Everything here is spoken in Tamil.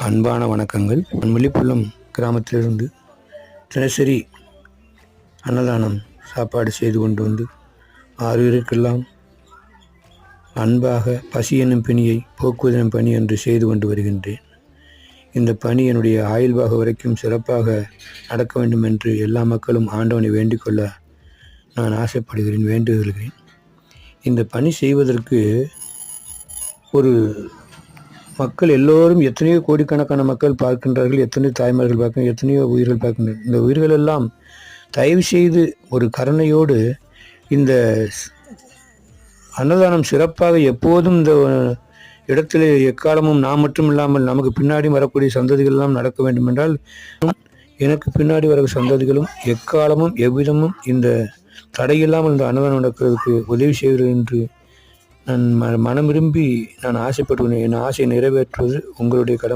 அன்பான வணக்கங்கள். நான் முள்ளிப்புள்ளம் கிராமத்திலிருந்து தினசரி அன்னதானம் சாப்பாடு செய்து கொண்டு வந்து 6 பேருக்கெல்லாம் அன்பாக பசி என்னும் பிணியை போக்குவதெனும் பணி என்று செய்து கொண்டு வருகின்றேன். இந்த பணி என்னுடைய ஆயுள்வாக வரைக்கும் சிறப்பாக நடக்க வேண்டும் என்று எல்லா மக்களும் ஆண்டவனை வேண்டிக் கொள்ள நான் ஆசைப்படுகிறேன், வேண்டுகிறேன். இந்த பணி செய்வதற்கு ஒரு மக்கள் எல்லோரும் எத்தனையோ கோடிக்கணக்கான மக்கள் பார்க்கின்றார்கள், எத்தனையோ தாய்மார்கள் பார்க்க, எத்தனையோ உயிர்கள் பார்க்கின்றனர். இந்த உயிர்கள் எல்லாம் தயவு செய்து ஒரு கருணையோடு இந்த அன்னதானம் சிறப்பாக எப்போதும் இந்த இடத்திலே எக்காலமும் நாம் மட்டும் இல்லாமல் நமக்கு பின்னாடி வரக்கூடிய சந்ததிகள் எல்லாம் நடக்க வேண்டும் என்றால், எனக்கு பின்னாடி வர சந்ததிகளும் எக்காலமும் எவ்விதமும் இந்த தடையில்லாமல் இந்த அன்னதானம் நடக்கிறதுக்கு உதவி செய்கிறேன் என்று நான் மனம் விரும்பி நான் ஆசைப்படுவேன். என் ஆசையை நிறைவேற்றுவது உங்களுடைய கடமை.